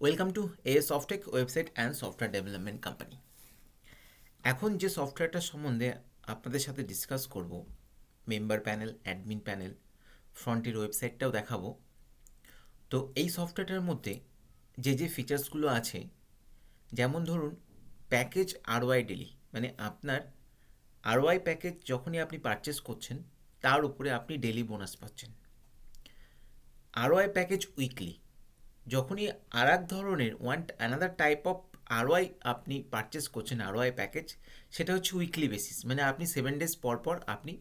Welcome to Softech website and software development company. এখন যে সফটওয়্যারটার সম্বন্ধে আপনাদের সাথে ডিসকাস করব, মেম্বার প্যানেল, অ্যাডমিন প্যানেল, ফ্রন্টের ওয়েবসাইটটাও দেখাবো। তো এই সফটওয়্যারটার মধ্যে যে ফিচার্সগুলো আছে, যেমন ধরুন প্যাকেজ আরওয়াই ডেলি, মানে আপনার আরওয়াই প্যাকেজ যখনই আপনি পারচেস করছেন তার উপরে আপনি ডেলি বোনাস পাচ্ছেন। আরওয়াই প্যাকেজ উইকলি, যখনই আর এক ধরনের অ্যানাদার টাইপ অফ আরওয়াই আপনি পারচেস করছেন আরওয়াই প্যাকেজ, সেটা হচ্ছে উইকলি বেসিস, মানে আপনি 7 ডেজ পর পর আপনি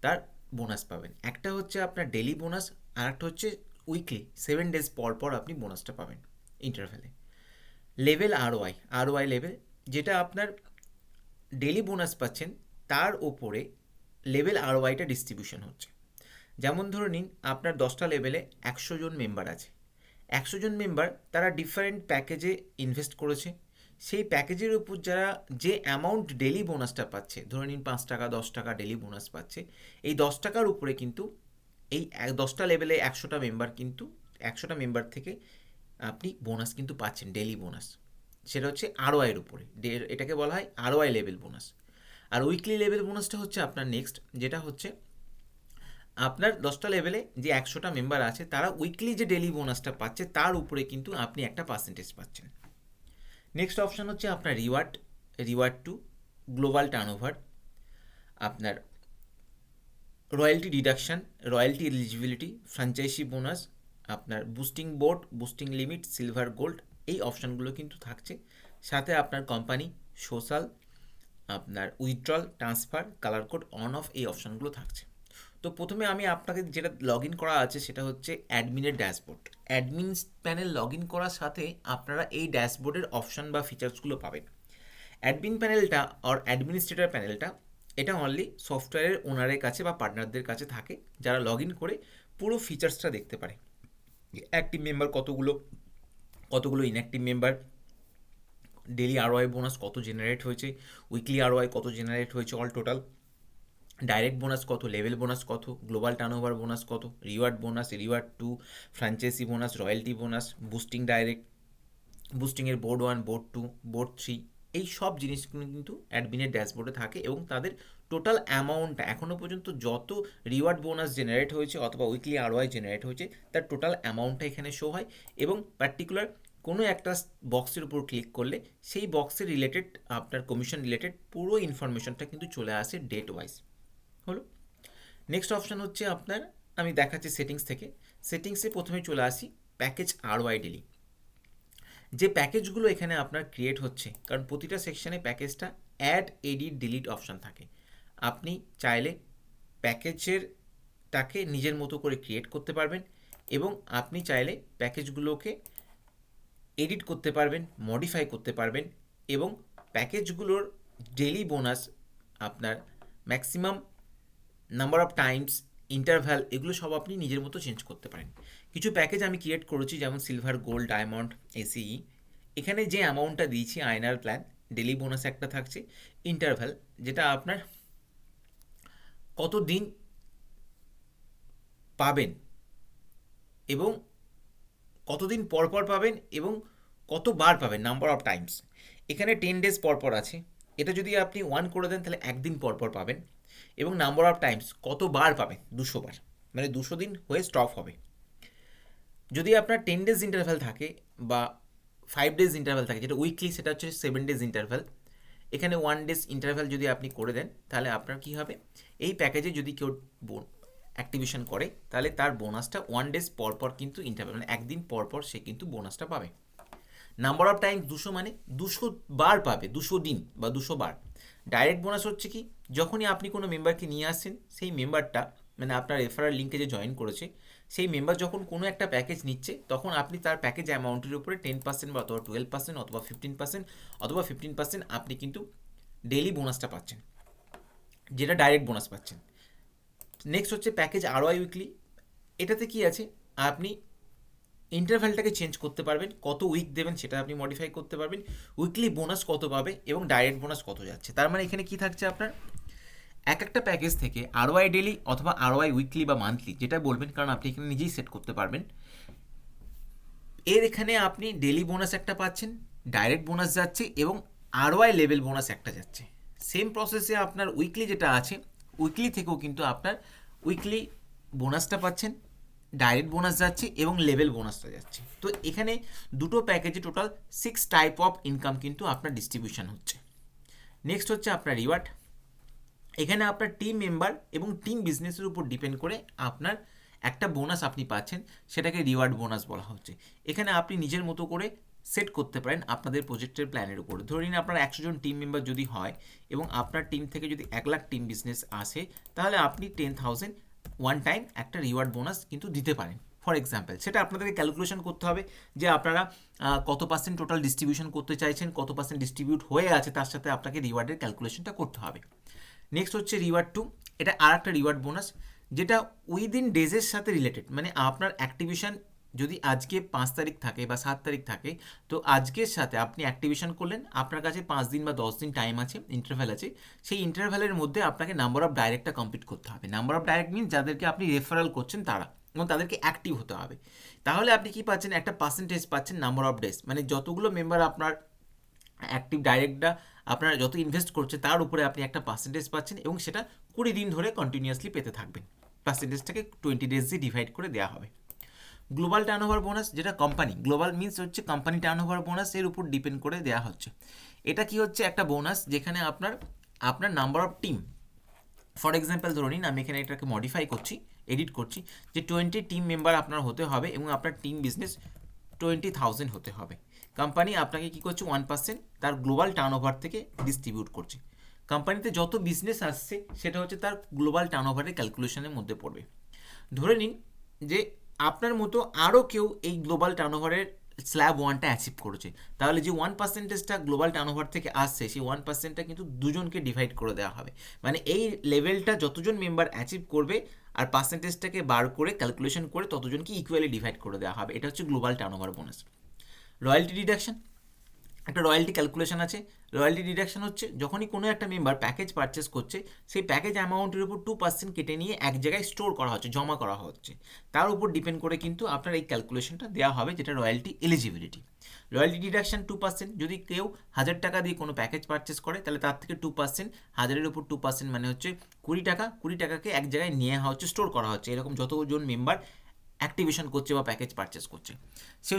তার বোনাস পাবেন। একটা হচ্ছে আপনার ডেলি বোনাস, আর একটা হচ্ছে উইকলি, 7 ডেজ পর পর আপনি বোনাসটা পাবেন ইন্টারভ্যালে। লেভেল আরওয়াই, আরওয়াই লেভেল, যেটা আপনার ডেলি বোনাস পাচ্ছেন তার ওপরে লেভেল আরওয়াইটা ডিস্ট্রিবিউশন হচ্ছে। যেমন ধরে নিন আপনার 10টা লেভেলে 100 জন মেম্বার আছে। 100 জন মেম্বার তারা ডিফারেন্ট প্যাকেজে ইনভেস্ট করেছে। সেই প্যাকেজের উপর যারা যে অ্যামাউন্ট ডেলি বোনাসটা পাচ্ছে, ধরে নিন 5 টাকা 10 টাকা ডেলি বোনাস পাচ্ছে, এই 10 টাকার উপরে কিন্তু এই 10টা লেভেলে 100টা মেম্বার কিন্তু 100টা মেম্বার থেকে আপনি বোনাস কিন্তু পাচ্ছেন, ডেলি বোনাস। সেটা হচ্ছে আরওআইয়ের উপরে, এটাকে বলা হয় আরওআই লেভেল বোনাস। আর উইকলি লেভেল বোনাসটা হচ্ছে আপনার নেক্সট, যেটা হচ্ছে আপনার 10টা লেভেলে যে 100টা মেম্বার আছে তারা উইকলি যে ডেলি বোনাসটা পাচ্ছে তার উপরে কিন্তু আপনি একটা পার্সেন্টেজ পাচ্ছেন। নেক্সট অপশান হচ্ছে আপনার reward, reward two, global turnover, আপনার royalty deduction, royalty eligibility, franchise bonus, আপনার boosting board, boosting limit, silver gold, এই অপশানগুলো কিন্তু থাকছে। সাথে আপনার কোম্পানি, সোশ্যাল, আপনার withdrawal, transfer, colour code, on off, এই অপশানগুলো থাকছে। তো প্রথমে আমি আপনাকে যেটা লগ ইন করা আছে সেটা হচ্ছে অ্যাডমিনের dashboard. Admin panel log in করার সাথে আপনারা এই ড্যাশবোর্ডের অপশান বা ফিচার্সগুলো পাবেন। অ্যাডমিন প্যানেলটা আর অ্যাডমিনিস্ট্রেটর প্যানেলটা, এটা অনলি সফটওয়্যারের ওনারের কাছে বা পার্টনারদের কাছে থাকে, যারা লগ ইন করে পুরো ফিচার্সটা দেখতে পারে। অ্যাক্টিভ মেম্বার কতগুলো, কতগুলো inactive member, daily ROI bonus কত জেনারেট হয়েছে, উইকলি আরওআই কত জেনারেট হয়েছে অল টোটাল, ডাইরেক্ট বোনাস কত, লেভেল বোনাস কত, গ্লোবাল টার্নওভার বোনাস কত, reward bonus, reward two, franchise bonus, royalty bonus, boosting direct, বুস্টিংয়ের বোর্ড 1, বোর্ড 2, বোর্ড 3, এই সব জিনিসগুলো কিন্তু অ্যাডমিনের ড্যাশবোর্ডে থাকে এবং তাদের টোটাল অ্যামাউন্টটা এখনও পর্যন্ত যত রিওয়ার্ড বোনাস জেনারেট হয়েছে অথবা উইকলি আরওআই জেনারেট হয়েছে তার টোটাল অ্যামাউন্টটা এখানে শো হয়। এবং পার্টিকুলার কোনো একটা বক্সের উপর ক্লিক করলে সেই বক্সের রিলেটেড আপনার কমিশন রিলেটেড পুরো ইনফরমেশনটা কিন্তু চলে আসে ডেট ওয়াইজ। হলো। নেক্সট অপশান হচ্ছে আপনার, আমি দেখাচ্ছি সেটিংস থেকে। সেটিংসে প্রথমে চলে আসি প্যাকেজ আরওয়াই ডেলি। যে প্যাকেজগুলো এখানে আপনার ক্রিয়েট হচ্ছে, কারণ প্রতিটা সেকশানে প্যাকেজটা অ্যাড, এডিট, ডিলিট অপশান থাকে। আপনি চাইলে প্যাকেজেরটাকে নিজের মতো করে ক্রিয়েট করতে পারবেন এবং আপনি চাইলে প্যাকেজগুলোকে এডিট করতে পারবেন, মডিফাই করতে পারবেন এবং প্যাকেজগুলোর ডেলি বোনাস আপনার maximum number of Times, interval, এগুলো সব আপনি নিজের মতো চেঞ্জ করতে পারেন। কিছু প্যাকেজ আমি ক্রিয়েট করেছি, যেমন সিলভার, গোল্ড, ডায়মন্ড, এসিই। এখানে যে অ্যামাউন্টটা দিয়েছি আইনার প্ল্যান, ডেলি বোনাস একটা থাকছে, ইন্টারভ্যাল যেটা আপনার কত দিন পাবেন এবং কতদিন পর পর পাবেন এবং কতবার পাবেন, নাম্বার অফ টাইমস। এখানে 10 ডেজ পর পর আছে, এটা যদি আপনি 1 করে দেন তাহলে একদিন পর পর পাবেন। এবং নাম্বার অফ টাইমস কতবার পাবেন, 200 বার, মানে 200 দিন হয়ে স্টপ হবে। যদি আপনার 10 ডেজ ইন্টারভ্যাল থাকে বা 5 ডেজ ইন্টারভ্যাল থাকে, যেটা উইকলি, সেটা হচ্ছে 7 ডেজ ইন্টারভ্যাল। এখানে 1 ডেজ ইন্টারভ্যাল যদি আপনি করে দেন তাহলে আপনার কী হবে, এই প্যাকেজে যদি কেউ অ্যাক্টিভেশন করে তাহলে তার বোনাসটা 1 ডেজ পর পর কিন্তু ইন্টারভ্যাল, মানে একদিন পর পর সে কিন্তু বোনাসটা পাবে। নাম্বার অফ টাইমস 200, মানে 200 বার পাবে, 200 দিন বা 200 বার। ডাইরেক্ট বোনাস হচ্ছে কি, যখনই আপনি কোনো মেম্বারকে নিয়ে আসছেন, সেই মেম্বারটা মানে আপনার রেফারাল লিঙ্কে যে জয়েন করেছে সেই মেম্বার যখন কোনো একটা প্যাকেজ নিচ্ছে তখন আপনি তার প্যাকেজ অ্যামাউন্টের উপরে 10% বা অথবা 12% অথবা 15% অথবা 15% আপনি কিন্তু ডেইলি বোনাসটা পাচ্ছেন, যেটা ডাইরেক্ট বোনাস পাচ্ছেন। নেক্সট হচ্ছে প্যাকেজ আরওআই উইকলি। এটাতে কি আছে, আপনি ইন্টারভ্যালটাকে চেঞ্জ করতে পারবেন, কত উইক দেবেন সেটা আপনি মডিফাই করতে পারবেন, উইকলি বোনাস কত পাবে এবং ডাইরেক্ট বোনাস কত যাচ্ছে। তার মানে এখানে কি থাকছে, আপনার এক একটা প্যাকেজ থেকে আরওআই ডেলি অথবা আরওআই উইকলি বা মান্থলি যেটা বলবেন, কারণ আপনি এখানে নিজেই সেট করতে পারবেন, এর এখানে আপনি ডেলি বোনাস একটা পাচ্ছেন, ডাইরেক্ট বোনাস যাচ্ছে এবং আরওয়াই লেভেল বোনাস একটা যাচ্ছে। সেম প্রসেসে আপনার উইকলি যেটা আছে, উইকলি থেকেও কিন্তু আপনার উইকলি বোনাসটা পাচ্ছেন, ডাইরেক্ট বোনাস যাচ্ছে এবং লেভেল বোনাসটা যাচ্ছে। তো এখানে দুটো প্যাকেজে টোটাল 6 টাইপ অফ ইনকাম কিন্তু আপনার ডিস্ট্রিবিউশন হচ্ছে। নেক্সট হচ্ছে আপনার রিওয়ার্ড। এখানে আপনার টিম মেম্বার এবং টিম বিজনেসের উপর ডিপেন্ড করে আপনার একটা বোনাস আপনি পাচ্ছেন, সেটাকে রিওয়ার্ড বোনাস বলা হচ্ছে। এখানে আপনি নিজের মতো করে সেট করতে পারেন আপনাদের প্রজেক্টের প্ল্যানের উপরে। ধরে নিন আপনার 100 জন টিম মেম্বার যদি হয় এবং আপনার টিম থেকে যদি 1 লাখ টিম বিজনেস আসে, তাহলে আপনি 10,000 ওয়ান টাইম একটা রিওয়ার্ড বোনাস কিন্তু দিতে পারেন ফর এক্সাম্পল। সেটা আপনাদেরকে ক্যালকুলেশন করতে হবে যে আপনারা কত পার্সেন্ট টোটাল ডিস্ট্রিবিউশন করতে চাইছেন, কত পার্সেন্ট ডিস্ট্রিবিউট হয়ে আছে, তার সাথে আপনাকে রিওয়ার্ডের ক্যালকুলেশনটা করতে হবে। নেক্সট হচ্ছে রিওয়ার্ড 2। এটা আর একটা রিওয়ার্ড বোনাস, যেটা উইদিন ডেজের সাথে রিলেটেড। মানে আপনার অ্যাক্টিভেশন যদি আজকে 5 তারিখ থাকে বা 7 তারিখ থাকে, তো আজকের সাথে আপনি অ্যাক্টিভেশন করলেন, আপনার কাছে 5 দিন বা 10 দিন টাইম আছে, ইন্টারভ্যাল আছে। সেই ইন্টারভ্যালের মধ্যে আপনাকে নাম্বার অফ ডাইরেক্টটা কমপ্লিট করতে হবে। নাম্বার অফ ডাইরেক্ট মিনস যাদেরকে আপনি রেফারেল করছেন তারা, এবং তাদেরকে অ্যাক্টিভ হতে হবে। তাহলে আপনি কি পাচ্ছেন, একটা পার্সেন্টেজ পাচ্ছেন নাম্বার অফ ডেজ, মানে যতগুলো মেম্বার আপনার অ্যাক্টিভ ডাইরেক্টটা আপনারা যত ইনভেস্ট করছে তার উপরে আপনি একটা পার্সেন্টেজ পাচ্ছেন, এবং সেটা 20 দিন ধরে কন্টিনিউয়াসলি পেতে থাকবেন। পার্সেন্টেজটাকে 20 ডেজ দিয়ে ডিভাইড করে দেওয়া হবে। গ্লোবাল টার্নওভার বোনাস, যেটা কোম্পানি, গ্লোবাল মিনস হচ্ছে কোম্পানি টার্নওভার বোনাস, এর উপর ডিপেন্ড করে দেওয়া হচ্ছে। এটা কি হচ্ছে, একটা বোনাস যেখানে আপনার number of team, for example ধরে নিন আমি এখানে এটাকে মডিফাই করছি, এডিট করছি, যে 20 টিম মেম্বার আপনার হতে হবে এবং আপনার টিম বিজনেস 20,000 হতে হবে। কোম্পানি আপনাকে কী করছে, 1% তার গ্লোবাল টার্নওভার থেকে ডিস্ট্রিবিউট করছে। কোম্পানিতে যত বিজনেস আসছে সেটা হচ্ছে তার গ্লোবাল টার্নওভারের ক্যালকুলেশনের মধ্যে পড়বে। ধরে নিন যে আপনার মতো আরও কেউ এই গ্লোবাল টার্নওভারের স্ল্যাব 1টা অ্যাচিভ করেছে, তাহলে যে 1%টা গ্লোবাল টার্নওভার থেকে আসছে, সেই 1%টা কিন্তু দুজনকে ডিভাইড করে দেওয়া হবে। মানে এই লেভেলটা যতজন মেম্বার অ্যাচিভ করবে আর পার্সেন্টেজটাকে বার করে ক্যালকুলেশন করে ততজনকে ইকুয়ালি ডিভাইড করে দেওয়া হবে। এটা হচ্ছে global turnover bonus. Royalty deduction, একটা রয়্যালটি ক্যালকুলেশন আছে। রয়্যালটি ডিডাকশন হচ্ছে যখনই কোনো একটা মেম্বার প্যাকেজ পারচেস করছে, সেই প্যাকেজ অ্যামাউন্টের উপর 2% কেটে নিয়ে এক জায়গায় স্টোর করা হচ্ছে, জমা করা হচ্ছে, তার উপর ডিপেন্ড করে কিন্তু আপনার এই ক্যালকুলেশনটা দেওয়া হবে, যেটা রয়্যালটি এলিজিবিলিটি। Royalty deduction 2%। যদি কেউ 1000 টাকা দিয়ে কোনো প্যাকেজ পারচেস করে, তাহলে তার থেকে 2%, 1000-এর উপর 2% মানে হচ্ছে 20 টাকা। 20 টাকাকে এক জায়গায় নিয়ে হচ্ছে, স্টোর করা হচ্ছে, এরকম যতজন মেম্বার অ্যাক্টিভেশন করছে বা প্যাকেজ পারচেস করছে,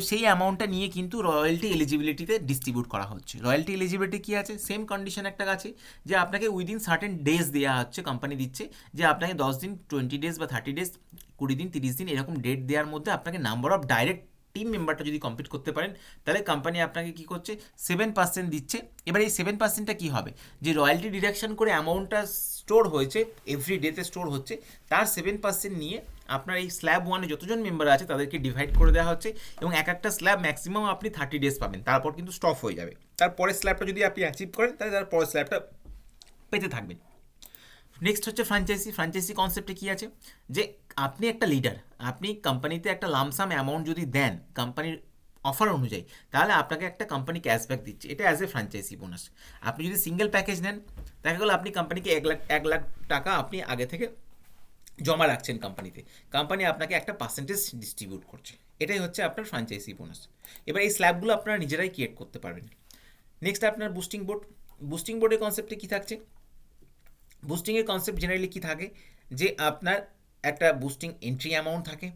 সেই অ্যামাউন্টটা নিয়ে কিন্তু রয়্যালটি এলিজিবিলিটিতে ডিস্ট্রিবিউট করা হচ্ছে। রয়্যালটি এলিজিবিলিটি কী আছে, সেম কন্ডিশন একটা আছে, যে আপনাকে উইদিন সার্টেন ডেজ দেওয়া হচ্ছে, কোম্পানি দিচ্ছে যে আপনাকে 10 দিন, 20 ডেজ বা 30 ডেজ, 20 দিন, 30 দিন এরকম ডেট দেওয়ার মধ্যে আপনাকে নাম্বার অফ ডাইরেক্ট টিম মেম্বারটা যদি কমপ্লিট করতে পারেন, তাহলে কোম্পানি আপনাকে কী করছে, 7% দিচ্ছে। এবার এই 7%টা কী হবে, যে রয়্যালটি ডিডাকশন করে অ্যামাউন্টটা স্টোর হয়েছে, এভরি ডেতে স্টোর হচ্ছে, তার 7% নিয়ে আপনার এই স্ল্যাব 1-এ যতজন মেম্বার আছে তাদেরকে ডিভাইড করে দেওয়া হচ্ছে, এবং এক একটা স্ল্যাব ম্যাক্সিমাম আপনি 30 ডেজ পাবেন, তারপর কিন্তু স্টপ হয়ে যাবে। তারপরের স্ল্যাবটা যদি আপনি অ্যাচিভ করেন, তাহলে তার পরের স্ল্যাবটা পেতে থাকবেন। নেক্সট হচ্ছে ফ্র্যাঞ্চাইজি। ফ্র্যাঞ্চাইজি কনসেপ্টে কী আছে, যে আপনি একটা লিডার, আপনি কোম্পানিতে একটা লামসাম অ্যামাউন্ট যদি দেন কোম্পানির অফার অনুযায়ী, তাহলে আপনাকে একটা কোম্পানি ক্যাশব্যাক দিচ্ছে, এটা অ্যাজ এ ফ্র্যাঞ্চাইজি বোনাস। আপনি যদি সিঙ্গেল প্যাকেজ নেন, দেখা গেলো আপনি কোম্পানিকে 1 লাখ টাকা আপনি আগে থেকে জমা রাখছেন কোম্পানিতে, কোম্পানি আপনাকে একটা পার্সেন্টেজ ডিস্ট্রিবিউট করছে, এটাই হচ্ছে আপনার ফ্র্যাঞ্চাইজি বোনাস। এবার এই স্ল্যাবগুলো আপনারা নিজেরাই ক্রিয়েট করতে পারবেন। নেক্সট আপনার বুস্টিং বোর্ড। বুস্টিং বোর্ডের কনসেপ্টে কী থাকছে, বুস্টিংয়ের কনসেপ্ট জেনারেলি কী থাকে, যে আপনার একটা বুস্টিং এন্ট্রি অ্যামাউন্ট থাকে।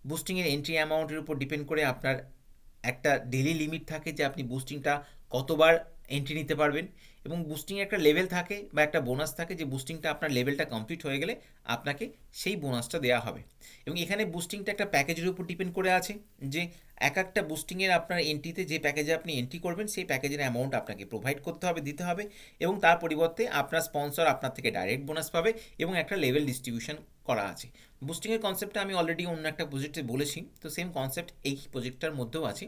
বুস্টিংয়ের এন্ট্রি অ্যামাউন্টের উপর ডিপেন্ড করে আপনার একটা ডেলি লিমিট থাকে, যে আপনি বুস্টিংটা কতবার এন্ট্রি নিতে পারবেন, এবং বুস্টিংয়ে একটা লেভেল থাকে বা একটা বোনাস থাকে, যে বুস্টিংটা আপনার লেভেলটা কমপ্লিট হয়ে গেলে আপনাকে সেই বোনাসটা দেওয়া হবে। এবং এখানে বুস্টিংটা একটা প্যাকেজের উপর ডিপেন্ড করে আছে, যে এক একটা বুস্টিংয়ের আপনার এন্ট্রিতে যে প্যাকেজে আপনি এন্ট্রি করবেন, সেই প্যাকেজের অ্যামাউন্ট আপনাকে প্রোভাইড করতে হবে, দিতে হবে, এবং তার পরিবর্তে আপনার স্পন্সর আপনার থেকে ডাইরেক্ট বোনাস পাবে, এবং একটা লেভেল ডিস্ট্রিবিউশন করা আছে। বুস্টিংয়ের কনসেপ্টটা আমি অলরেডি অন্য একটা প্রজেক্টে বলেছি, তো সেম কনসেপ্ট এই প্রজেক্টটার মধ্যেও আছে।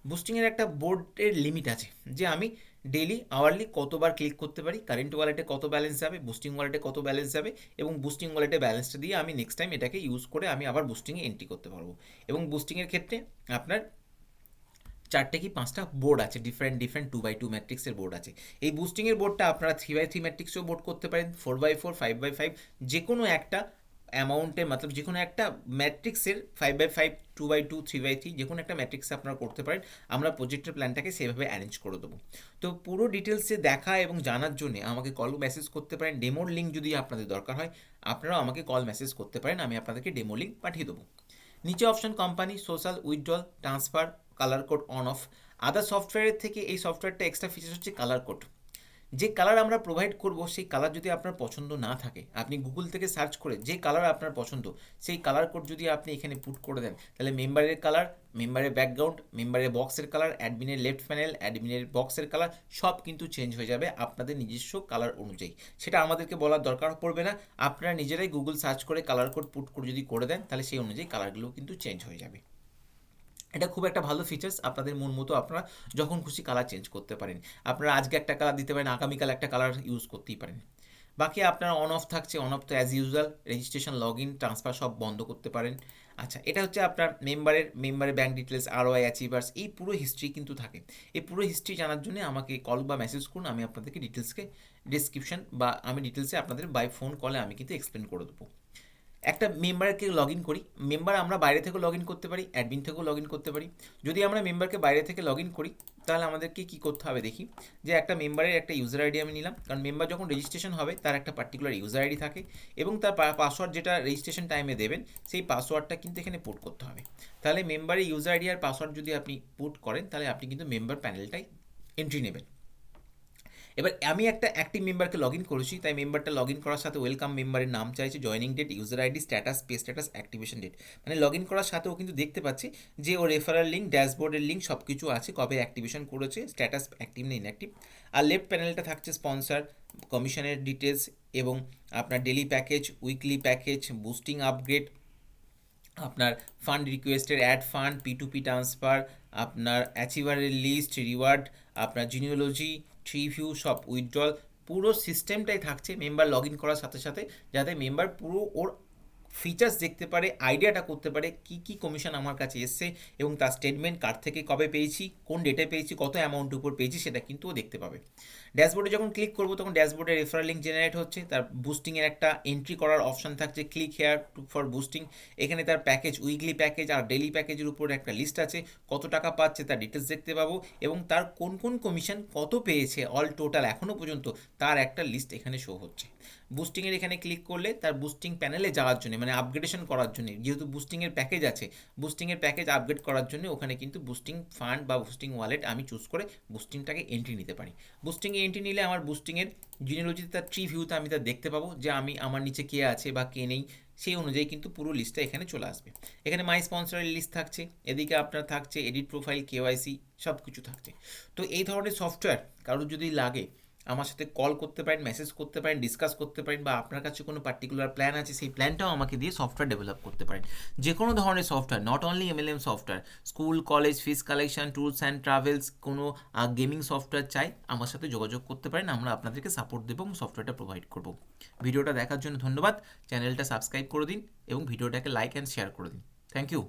বুস্টিংয়ের একটা বোর্ডের লিমিট আছে, যে আমি ডেলি আওয়ারলি কতবার ক্লিক করতে পারি, কারেন্ট ওয়ালেটে কত ব্যালেন্স যাবে, বুস্টিং ওয়ালেটে কত ব্যালেন্স যাবে, এবং বুস্টিং ওয়ালেটে ব্যালেন্সটা দিয়ে আমি নেক্সট টাইম এটাকে ইউজ করে আমি আবার বুস্টিংয়ে এন্ট্রি করতে পারবো। এবং বুস্টিংয়ের ক্ষেত্রে আপনার 4টে কি 5টা বোর্ড আছে, ডিফারেন্ট 2x2 ম্যাট্রিক্সের বোর্ড আছে। এই বুস্টিংয়ের বোর্ডটা আপনারা 3x3 ম্যাট্রিক্সেও বোর্ড করতে পারেন, 4x4, 5x5, যে কোনো একটা অ্যামাউন্টের মতলব যে কোনো একটা ম্যাট্রিক্সের 5/5, 2/2, 3/3 যে কোনো একটা ম্যাট্রিক্সে আপনারা করতে পারেন। আমরা প্রজেক্টের প্ল্যানটাকে সেভাবে অ্যারেঞ্জ করে দেবো। তো পুরো ডিটেলসে দেখা এবং জানার জন্য আমাকে কল মেসেজ করতে পারেন। ডেমোর লিঙ্ক যদি আপনাদের দরকার হয় আপনারাও আমাকে কল মেসেজ করতে পারেন, আমি আপনাদেরকে ডেমো লিঙ্ক পাঠিয়ে দেবো। নিচে option company, social, withdrawal, transfer, colour code on off. Other সফটওয়্যারের থেকে এই সফটওয়্যারটা এক্সট্রা ফিচার্স হচ্ছে কালার কোড। যে কালার আমরা প্রোভাইড করব সেই কালার যদি আপনার পছন্দ না থাকে, আপনি গুগল থেকে সার্চ করে যে কালার আপনার পছন্দ সেই কালার কোড যদি আপনি এখানে পুট করে দেন, তাহলে মেম্বারের কালার, মেম্বারের ব্যাকগ্রাউন্ড, মেম্বারের বক্সের কালার, অ্যাডমিনের লেফট প্যানেল, অ্যাডমিনের বক্সের কালার সব কিন্তু চেঞ্জ হয়ে যাবে আপনাদের নিজস্ব কালার অনুযায়ী। সেটা আমাদেরকে বলার দরকার পড়বে না, আপনারা নিজেরাই গুগল সার্চ করে কালার কোড পুট করে যদি করে দেন তাহলে সেই অনুযায়ী কালারগুলো কিন্তু চেঞ্জ হয়ে যাবে। এটা খুব একটা ভালো ফিচার্স, আপনাদের মন মতো আপনারা যখন খুশি কালার চেঞ্জ করতে পারেন। আপনারা আজকে একটা কালার দিতে পারেন, আগামীকাল একটা কালার ইউজ করতেই পারেন। বাকি আপনার অন অফ থাকছে, অন অফ তো as usual, registration, log in, transfer সব বন্ধ করতে পারেন। আচ্ছা, এটা হচ্ছে আপনার মেম্বারের ব্যাঙ্ক ডিটেলস, ROI, অ্যাচিভার্স, এই পুরো হিস্ট্রি কিন্তু থাকে। এই পুরো হিস্ট্রি জানার জন্য আমাকে কল বা মেসেজ করুন, আমি আপনাদেরকে ডিটেলসকে ডিসক্রিপশন বা আমি ডিটেলসে আপনাদের বাই ফোন কলে আমি কিন্তু এক্সপ্লেন করে দেবো। একটা মেম্বারকে লগ ইন করি, মেম্বার আমরা বাইরে থেকেও লগ ইন করতে পারি, অ্যাডমিন থেকেও লগ ইন করতে পারি। যদি আমরা মেম্বারকে বাইরে থেকে লগ ইন করি তাহলে আমাদেরকে কী করতে হবে দেখি। যে একটা মেম্বারের একটা ইউজার আইডি আমি নিলাম, কারণ মেম্বার যখন রেজিস্ট্রেশন হবে তার একটা পার্টিকুলার ইউজার আইডি থাকে এবং তার পাসওয়ার্ড যেটা রেজিস্ট্রেশন টাইমে দেবেন সেই পাসওয়ার্ডটা কিন্তু এখানে পুট করতে হবে। তাহলে মেম্বারের ইউজার আইডি আর পাসওয়ার্ড যদি আপনি পুট করেন তাহলে আপনি কিন্তু মেম্বার প্যানেলটাই এন্ট্রি নেবেন। এবার আমি একটা অ্যাক্টিভ মেম্বারকে লগ ইন করেছি, তাই মেম্বারটা লগ ইন করার সাথে ওয়েলকাম মেম্বারের নাম চাইছে, joining date, user ID, status, pay status, activation date. মানে লগ ইন করার সাথে ও কিন্তু দেখতে পাচ্ছি যে ও রেফারাল লিঙ্ক, ড্যাশবোর্ডের লিঙ্ক সব কিছু আছে, কবে অ্যাক্টিভেশন করেছে, স্ট্যাটাস অ্যাক্টিভ না ইনঅ্যাক্টিভ। আর লেফট প্যানেলটা থাকছে স্পন্সার, কমিশনের ডিটেলস এবং আপনার daily package, weekly package, boosting upgrade, আপনার ফান্ড রিকোয়েস্টের অ্যাড ফান্ড, P2P ট্রান্সফার, আপনার অ্যাচিভারের লিস্ট, রিওয়ার্ড, আপনার জিনিওলজি, ট্রি ভিউ, সব উইথড্রল, পুরো সিস্টেমটাই থাকছে মেম্বার লগ ইন করার সাথে সাথে, যাতে মেম্বার পুরো ওর ফিচার্স দেখতে পারে, আইডিয়াটা করতে পারে কী কী কমিশন আমার কাছে এসছে এবং তার স্টেটমেন্ট কার থেকে কবে পেয়েছি, কোন ডেটে পেয়েছি, কত অ্যামাউন্ট উপর পেয়েছি সেটা কিন্তু ও দেখতে পাবে। ড্যাশবোর্ডে যখন ক্লিক করবো তখন ড্যাশবোর্ডে রেফারেল লিঙ্ক জেনারেট হচ্ছে, তার বুস্টিংয়ের একটা এন্ট্রি করার অপশান থাকছে, click here two for boosting. এখানে তার প্যাকেজ, উইকলি প্যাকেজ আর ডেলি প্যাকেজের উপর একটা লিস্ট আছে, কত টাকা পাচ্ছে তার ডিটেলস দেখতে পাবো এবং তার কোন কোন কমিশন কত পেয়েছে অল টোটাল এখনও পর্যন্ত তার একটা লিস্ট এখানে শো হচ্ছে। বুস্টিংয়ের এখানে ক্লিক করলে তার বুস্টিং প্যানেলে যাওয়ার জন্য, মানে আপগ্রেডেশন করার জন্য, যেহেতু বুস্টিংয়ের প্যাকেজ আছে, বুস্টিংয়ের প্যাকেজ আপগ্রেড করার জন্য ওখানে কিন্তু বুস্টিং ফান্ড বা বুস্টিং ওয়ালেট আমি চুজ করে বুস্টিংটাকে এন্ট্রি নিতে পারি। বুস্টিংয়ে এন্ট্রি নিলে আমার বুস্টিংয়ের জিনিওলজিতে তার ট্রি ভিউতে আমি তার দেখতে পাবো যে আমি আমার নিচে কে আছে বা কে নেই, সেই অনুযায়ী কিন্তু পুরো লিস্টটা এখানে চলে আসবে। এখানে মাই স্পন্সরের লিস্ট থাকছে, এদিকে আপনার থাকছে এডিট প্রোফাইল, KYC সব কিছু থাকছে। তো এই ধরনের সফটওয়্যার কারোর যদি লাগে আমার সাথে কল করতে পারেন, মেসেজ করতে পারেন, ডিসকাস করতে পারেন, বা আপনার কাছে কোনো পার্টিকুলার প্ল্যান আছে সেই প্ল্যানটাও আমাকে দিয়ে সফটওয়্যার ডেভেলপ করতে পারেন। যে কোনো ধরনের software, not only MLM software, school, college, fees collection, tours and travels, কোনো গেমিং সফটওয়্যার চাই আমার সাথে যোগাযোগ করতে পারেন, আমরা আপনাদেরকে সাপোর্ট দেবো এবং সফটওয়্যারটা প্রোভাইড করব। ভিডিওটা দেখার জন্য ধন্যবাদ, চ্যানেলটা সাবস্ক্রাইব করে দিন এবং ভিডিওটাকে লাইক অ্যান্ড শেয়ার করে দিন। Thank you.